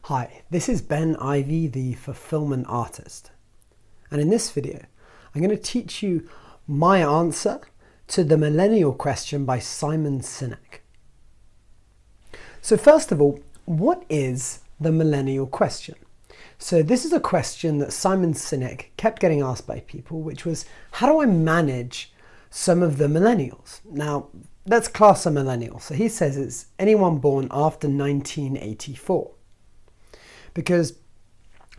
Hi, this is Ben Ivy, the Fulfillment Artist. And in this video, I'm going to teach you my answer to the Millennial Question by Simon Sinek. So first of all, what is the Millennial Question? So this is a question that Simon Sinek kept getting asked by people, which was, how do I manage some of the millennials? Now, let's class a millennial. So he says it's anyone born after 1984. Because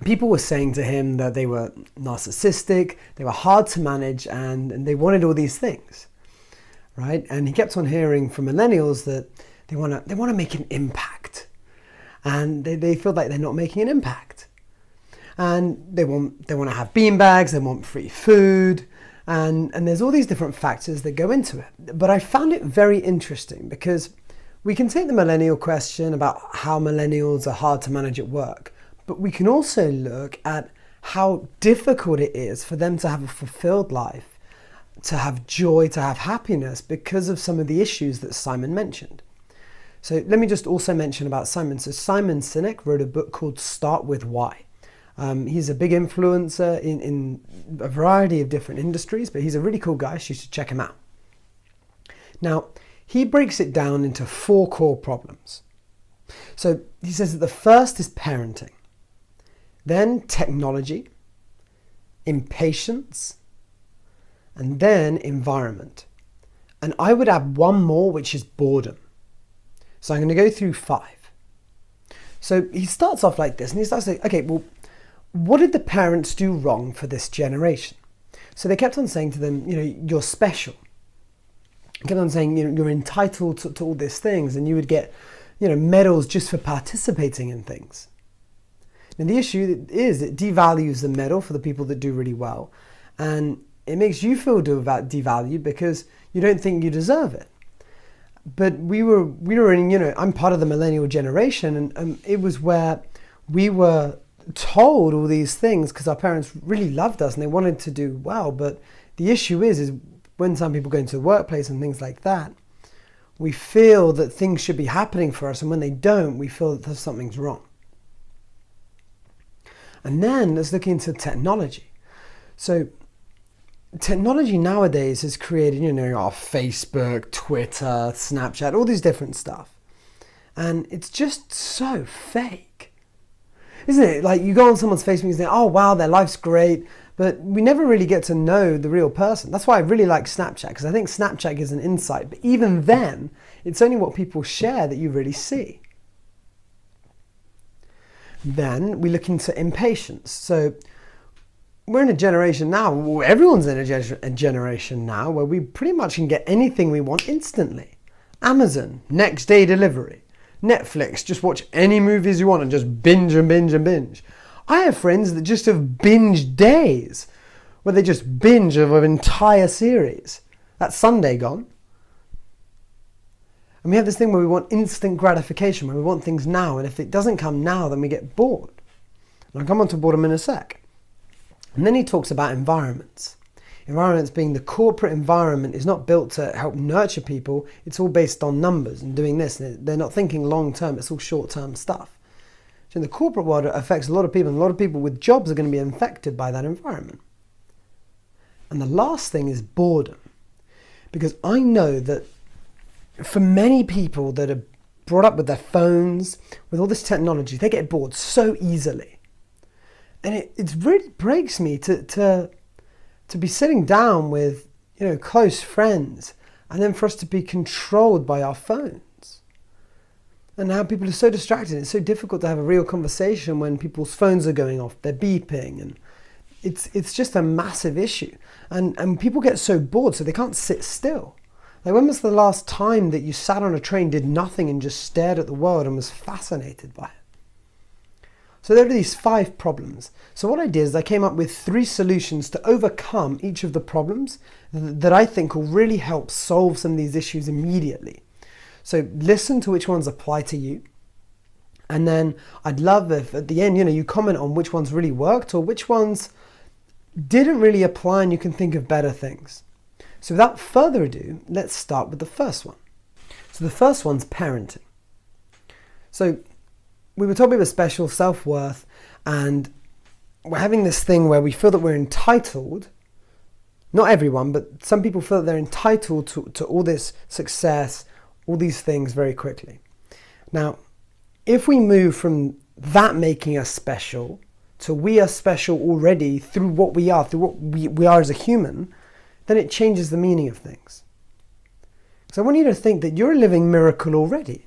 people were saying to him that they were narcissistic, they were hard to manage, and they wanted all these things, right? And he kept on hearing from millennials that they want to make an impact, and they feel like they're not making an impact, and they want to have beanbags, they want free food, and there's all these different factors that go into it. But I found it very interesting because we can take the millennial question about how millennials are hard to manage at work, but we can also look at how difficult it is for them to have a fulfilled life, to have joy, to have happiness because of some of the issues that Simon mentioned. So let me just also mention about Simon. So Simon Sinek wrote a book called Start With Why. He's a big influencer in a variety of different industries, but he's a really cool guy, so you should check him out. Now, he breaks it down into 4 core problems. So he says that the first is parenting, then technology, impatience, and then environment. And I would add one more, which is boredom. So I'm going to go through 5. So he starts off like this, and he starts saying, okay, well, what did the parents do wrong for this generation? So they kept on saying to them, you're special. Kept on saying, you're entitled to all these things, and you would get, medals just for participating in things. And the issue is it devalues the medal for the people that do really well, and it makes you feel devalued because you don't think you deserve it. But we were in, I'm part of the millennial generation, and it was where we were told all these things because our parents really loved us and they wanted to do well. But the issue is when some people go into the workplace and things like that, we feel that things should be happening for us, and when they don't, we feel that something's wrong. And then let's look into technology. So technology nowadays has created, our Facebook, Twitter, Snapchat, all these different stuff. And it's just so fake. Isn't it? Like you go on someone's Facebook and say, oh wow, their life's great. But we never really get to know the real person. That's why I really like Snapchat, because I think Snapchat gives an insight. But even then, it's only what people share that you really see. Then we look into impatience. So we're in a generation now, everyone's in a generation now where we pretty much can get anything we want instantly. Amazon, next day delivery. Netflix, just watch any movies you want and just binge and binge and binge. I have friends that just have binged days, where they just binge of an entire series. That's Sunday gone. And we have this thing where we want instant gratification, where we want things now, and if it doesn't come now, then we get bored. And I'll come on to boredom in a sec. And then he talks about environments. Environments being the corporate environment is not built to help nurture people, it's all based on numbers and doing this. They're not thinking long term, it's all short term stuff. So in the corporate world, it affects a lot of people, and a lot of people with jobs are going to be affected by that environment. And the last thing is boredom. Because I know that for many people that are brought up with their phones, with all this technology, they get bored so easily. And it really breaks me to be sitting down with close friends, and then for us to be controlled by our phones. And how people are so distracted. It's so difficult to have a real conversation when people's phones are going off, they're beeping, and it's just a massive issue. And people get so bored, so they can't sit still. Like, when was the last time that you sat on a train, did nothing, and just stared at the world and was fascinated by it? So there are these 5 problems. So what I did is I came up with 3 solutions to overcome each of the problems that I think will really help solve some of these issues immediately. So listen to which ones apply to you. And then I'd love if at the end, you comment on which ones really worked or which ones didn't really apply and you can think of better things. So without further ado, let's start with the first one. So the first one's parenting. So we were told we were special, self-worth, and we're having this thing where we feel that we're entitled. Not everyone, but some people feel that they're entitled to all this success, all these things very quickly. Now, if we move from that making us special to we are special already through what we are, through what we are as a human, then it changes the meaning of things. So I want you to think that you're a living miracle already.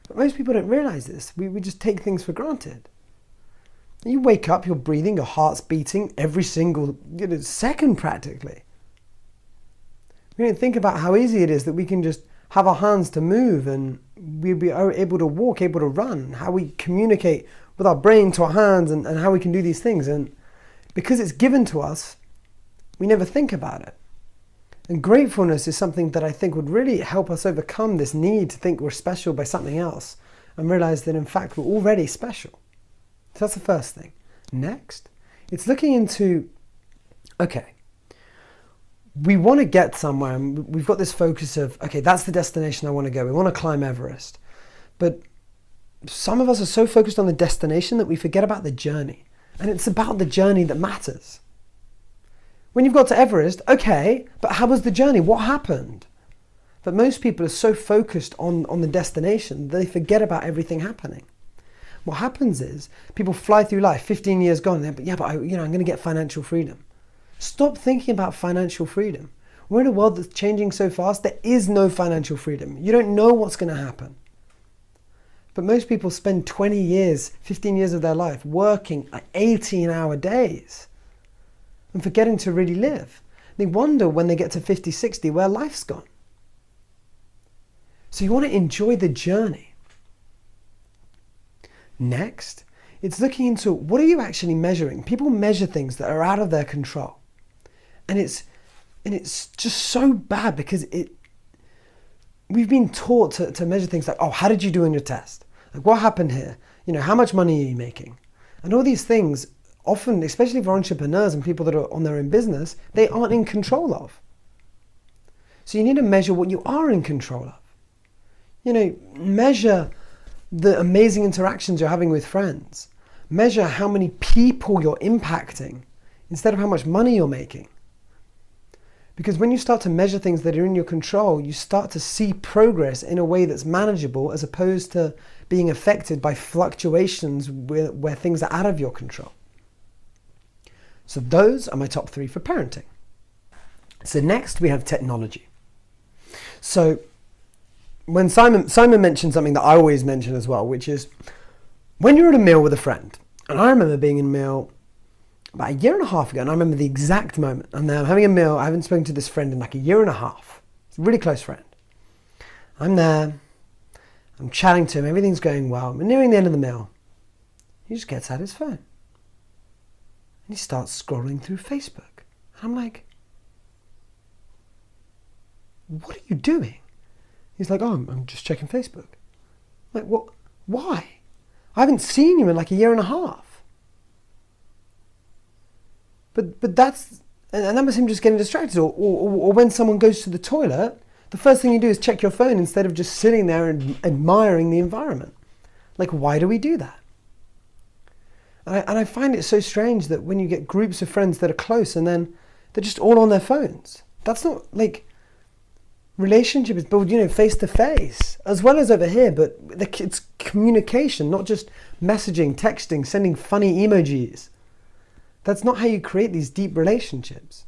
But most people don't realize this. We just take things for granted. You wake up, you're breathing, your heart's beating every single second practically. We don't think about how easy it is that we can just have our hands to move and we be able to walk, able to run, how we communicate with our brain to our hands and how we can do these things. And because it's given to us, we never think about it. And gratefulness is something that I think would really help us overcome this need to think we're special by something else and realize that in fact we're already special. So that's the first thing. Next, it's looking into, okay, we want to get somewhere and we've got this focus of, okay, that's the destination I want to go. We want to climb Everest. But some of us are so focused on the destination that we forget about the journey. And it's about the journey that matters. When you've got to Everest, okay, but how was the journey? What happened? But most people are so focused on the destination, they forget about everything happening. What happens is people fly through life, 15 years gone, and they're, but I'm going to get financial freedom. Stop thinking about financial freedom. We're in a world that's changing so fast, there is no financial freedom. You don't know what's going to happen. But most people spend 20 years, 15 years of their life working 18-hour days and forgetting to really live. They wonder when they get to 50, 60 where life's gone. So you want to enjoy the journey. Next, it's looking into what are you actually measuring? People measure things that are out of their control. And it's just so bad because we've been taught to measure things like, oh, how did you do on your test? Like, what happened here? How much money are you making? And all these things, often, especially for entrepreneurs and people that are on their own business, they aren't in control of. So you need to measure what you are in control of. Measure the amazing interactions you're having with friends. Measure how many people you're impacting instead of how much money you're making. Because when you start to measure things that are in your control, you start to see progress in a way that's manageable as opposed to being affected by fluctuations where things are out of your control. So those are my top 3 for parenting. So next we have technology. So when Simon mentioned something that I always mention as well, which is when you're at a meal with a friend, and I remember being in a meal about a year and a half ago, and I remember the exact moment. I'm there, I'm having a meal, I haven't spoken to this friend in like a year and a half. It's a really close friend. I'm there, I'm chatting to him, everything's going well. We're nearing the end of the meal. He just gets out his phone. And he starts scrolling through Facebook. And I'm like, what are you doing? He's like, oh, I'm just checking Facebook. I'm like, what? Why? I haven't seen you in like a year and a half. But that's, and that was him just getting distracted. Or when someone goes to the toilet, the first thing you do is check your phone instead of just sitting there and admiring the environment. Like, why do we do that? And I find it so strange that when you get groups of friends that are close and then they're just all on their phones. That's not like, relationship is built, face to face, as well as over here, but it's communication, not just messaging, texting, sending funny emojis. That's not how you create these deep relationships.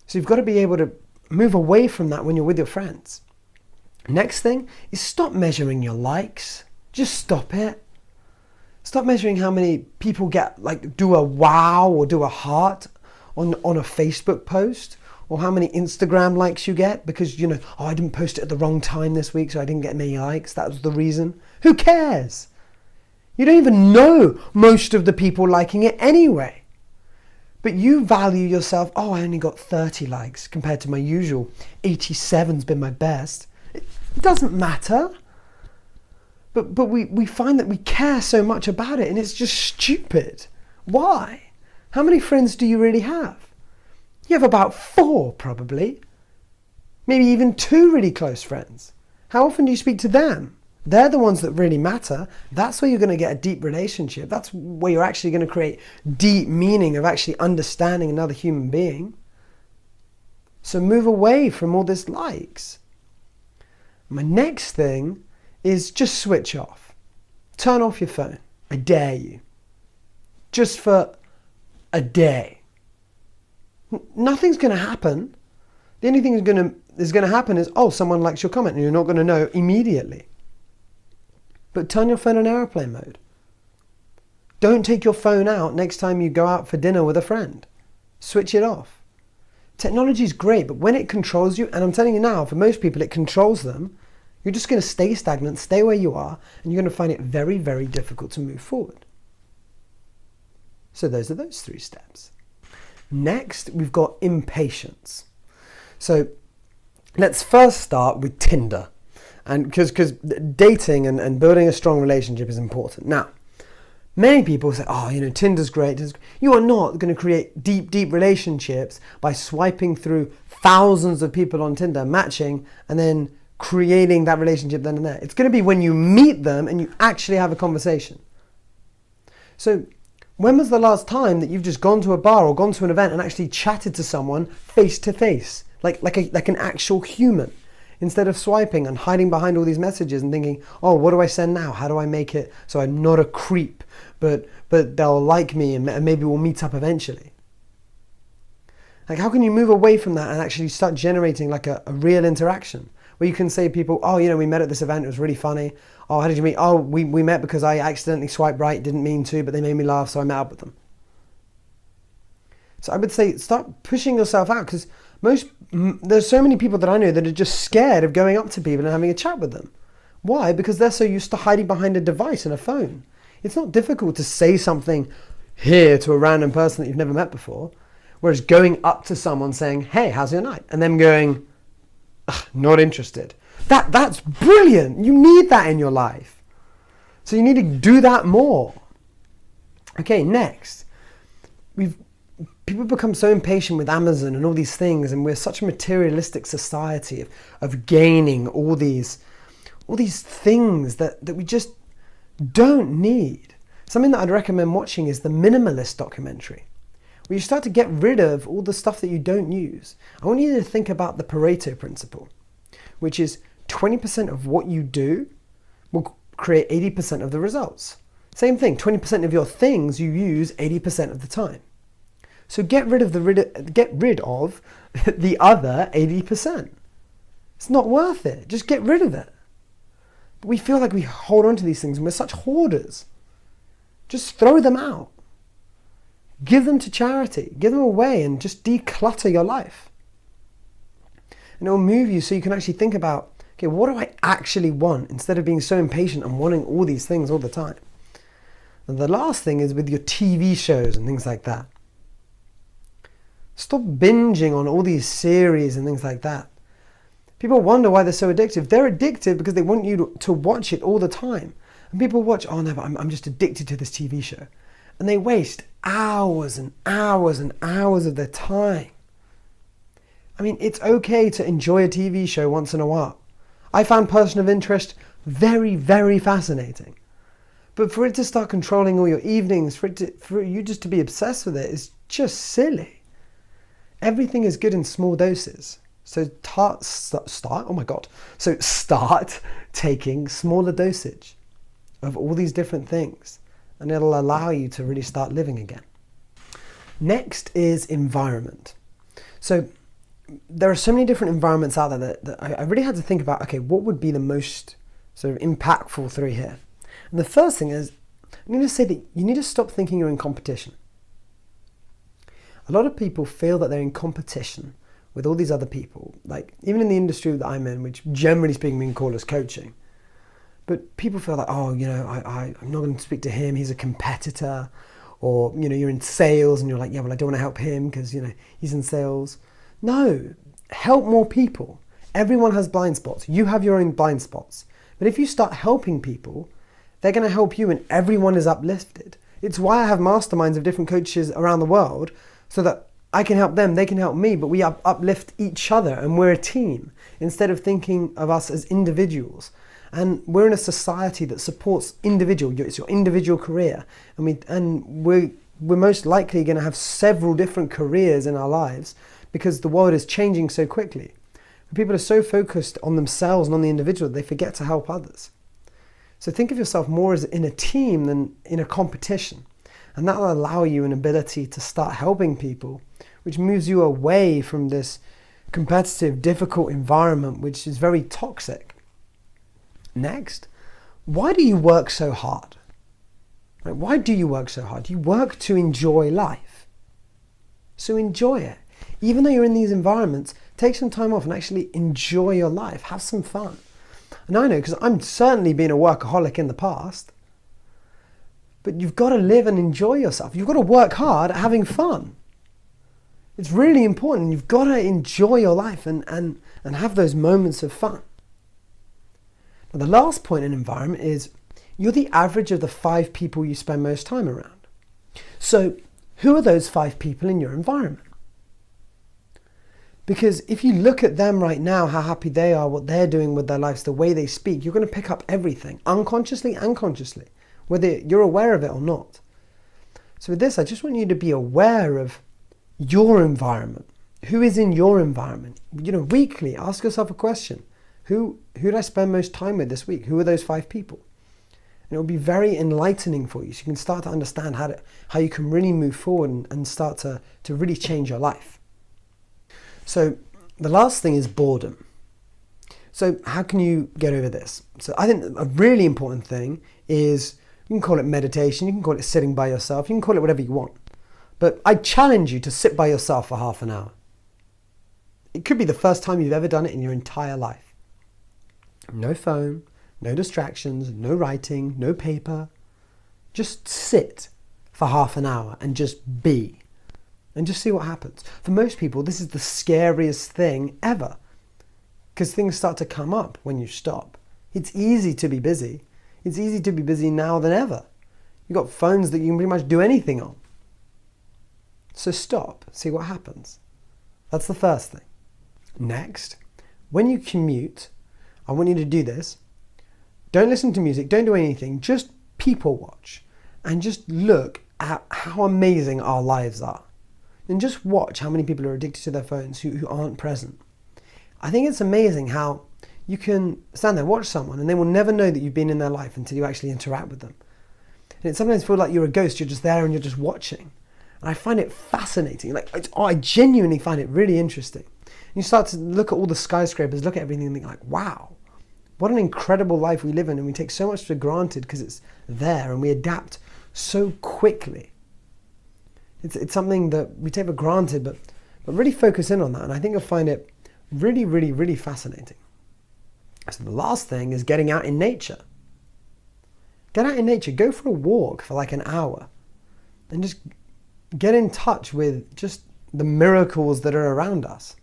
So you've got to be able to move away from that when you're with your friends. Next thing is stop measuring your likes. Just stop it. Stop measuring how many people do a wow or do a heart on a Facebook post, or how many Instagram likes you get because, I didn't post it at the wrong time this week, so I didn't get many likes. That was the reason. Who cares? You don't even know most of the people liking it anyway. But you value yourself, oh, I only got 30 likes compared to my usual 87's been my best. It doesn't matter. But we find that we care so much about it and it's just stupid. Why? How many friends do you really have? You have about 4 probably. Maybe even 2 really close friends. How often do you speak to them? They're the ones that really matter. That's where you're going to get a deep relationship. That's where you're actually going to create deep meaning of actually understanding another human being. So move away from all this likes. My next thing is just switch off. Turn off your phone. I dare you. Just for a day. Nothing's going to happen. The only thing that's going to happen is, someone likes your comment, and you're not going to know immediately. But turn your phone on airplane mode. Don't take your phone out next time you go out for dinner with a friend. Switch it off. Technology is great, but when it controls you, and I'm telling you now, for most people it controls them, you're just going to stay stagnant, stay where you are, and you're going to find it very, very difficult to move forward. So those are those 3 steps. Next, we've got impatience. So let's first start with Tinder. And because dating and building a strong relationship is important. Now, many people say, Tinder's great. You are not going to create deep, deep relationships by swiping through thousands of people on Tinder, matching, and then creating that relationship then and there. It's going to be when you meet them and you actually have a conversation. So when was the last time that you've just gone to a bar or gone to an event and actually chatted to someone face to face, like an actual human? Instead of swiping and hiding behind all these messages and thinking, what do I send now? How do I make it so I'm not a creep, but they'll like me and maybe we'll meet up eventually? Like, how can you move away from that and actually start generating like a real interaction where you can say to people, we met at this event, it was really funny. How did you meet? We met because I accidentally swiped right, didn't mean to, but they made me laugh, so I met up with them. So I would say start pushing yourself out, because there's so many people that I know that are just scared of going up to people and having a chat with them. Why? Because they're so used to hiding behind a device and a phone. It's not difficult to say something here to a random person that you've never met before, whereas going up to someone saying, hey, how's your night? And them going, not interested. That's brilliant. You need that in your life. So you need to do that more. Okay, next. People become so impatient with Amazon and all these things, and we're such a materialistic society of gaining all these things that we just don't need. Something that I'd recommend watching is the Minimalist documentary, where you start to get rid of all the stuff that you don't use. I want you to think about the Pareto principle, which is 20% of what you do will create 80% of the results. Same thing, 20% of your things you use 80% of the time. So get rid of the other 80%. It's not worth it. Just get rid of it. But we feel like we hold on to these things and we're such hoarders. Just throw them out. Give them to charity. Give them away and just declutter your life. And it will move you so you can actually think about, okay, what do I actually want, instead of being so impatient and wanting all these things all the time. And the last thing is with your TV shows and things like that. Stop binging on all these series and things like that. People wonder why they're so addictive. They're addictive because they want you to watch it all the time. And people watch, but I'm just addicted to this TV show. And they waste hours and hours and hours of their time. I mean, it's okay to enjoy a TV show once in a while. I found Person of Interest very, very fascinating. But for it to start controlling all your evenings, for you just to be obsessed with it, is just silly. Everything is good in small doses. So start taking smaller dosage of all these different things, and it'll allow you to really start living again. Next is environment. So there are so many different environments out there that I really had to think about, okay, what would be the most sort of impactful 3 here? And the first thing is, I need to say that you need to stop thinking you're in competition. A lot of people feel that they're in competition with all these other people, like even in the industry that I'm in, which generally speaking we can call as coaching. But people feel like, I'm not going to speak to him, he's a competitor. Or, you're in sales and you're like, I don't want to help him because, he's in sales. No, help more people. Everyone has blind spots. You have your own blind spots. But if you start helping people, they're going to help you and everyone is uplifted. It's why I have masterminds of different coaches around the world, so that I can help them, they can help me, but we uplift each other and we're a team, instead of thinking of us as individuals. And we're in a society that supports it's your individual career. We're most likely going to have several different careers in our lives because the world is changing so quickly. People are so focused on themselves and on the individual that they forget to help others. So think of yourself more as in a team than in a competition. And that will allow you an ability to start helping people, which moves you away from this competitive, difficult environment, which is very toxic. Next, why do you work so hard? Right? Why do you work so hard? You work to enjoy life. So enjoy it. Even though you're in these environments, take some time off and actually enjoy your life. Have some fun. And I know, because I'm certainly been a workaholic in the past, but you've got to live and enjoy yourself. You've got to work hard at having fun. It's really important. You've got to enjoy your life and have those moments of fun. Now, the last point in environment is you're the average of the 5 people you spend most time around. So who are those 5 people in your environment? Because if you look at them right now, how happy they are, what they're doing with their lives, the way they speak, you're going to pick up everything, unconsciously and consciously, whether you're aware of it or not. So with this, I just want you to be aware of your environment. Who is in your environment? Weekly, ask yourself a question. Who did I spend most time with this week? Who are those 5 people? And it will be very enlightening for you. So you can start to understand how you can really move forward and start to really change your life. So the last thing is boredom. So how can you get over this? So I think a really important thing is, you can call it meditation, you can call it sitting by yourself, you can call it whatever you want. But I challenge you to sit by yourself for half an hour. It could be the first time you've ever done it in your entire life. No phone, no distractions, no writing, no paper. Just sit for half an hour and just be. And just see what happens. For most people, this is the scariest thing ever, because things start to come up when you stop. It's easy to be busy. It's easy to be busy now than ever. You've got phones that you can pretty much do anything on. So stop, see what happens. That's the first thing. Next, when you commute, I want you to do this. Don't listen to music, don't do anything, just people watch and just look at how amazing our lives are. And just watch how many people are addicted to their phones who aren't present. I think it's amazing how you can stand there, watch someone, and they will never know that you've been in their life until you actually interact with them. And it sometimes feels like you're a ghost, you're just there and you're just watching. And I find it fascinating. I genuinely find it really interesting. And you start to look at all the skyscrapers, look at everything and think like, wow, what an incredible life we live in, and we take so much for granted because it's there and we adapt so quickly. It's something that we take for granted, but really focus in on that. And I think you'll find it really, really, really fascinating. So the last thing is getting out in nature. Get out in nature, go for a walk for like an hour and just get in touch with just the miracles that are around us.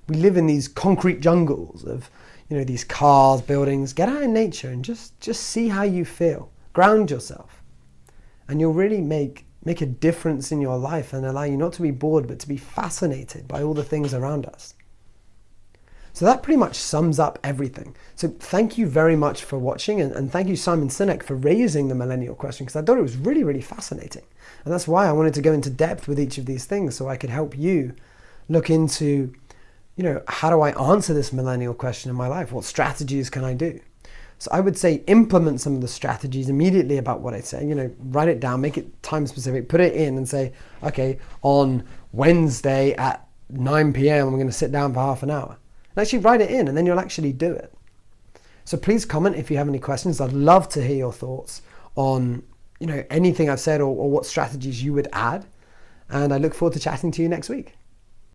We live in these concrete jungles of, these cars, buildings. Get out in nature and just see how you feel. Ground yourself. And you'll really make a difference in your life and allow you not to be bored, but to be fascinated by all the things around us. So that pretty much sums up everything. So thank you very much for watching, and thank you, Simon Sinek, for raising the millennial question, because I thought it was really, really fascinating. And that's why I wanted to go into depth with each of these things, so I could help you look into, how do I answer this millennial question in my life? What strategies can I do? So I would say implement some of the strategies immediately about what I say. Write it down, make it time specific, put it in and say, okay, on Wednesday at 9 p.m. I'm going to sit down for half an hour. And actually write it in, and then you'll actually do it. So please comment if you have any questions. I'd love to hear your thoughts on anything I've said or what strategies you would add. And I look forward to chatting to you next week.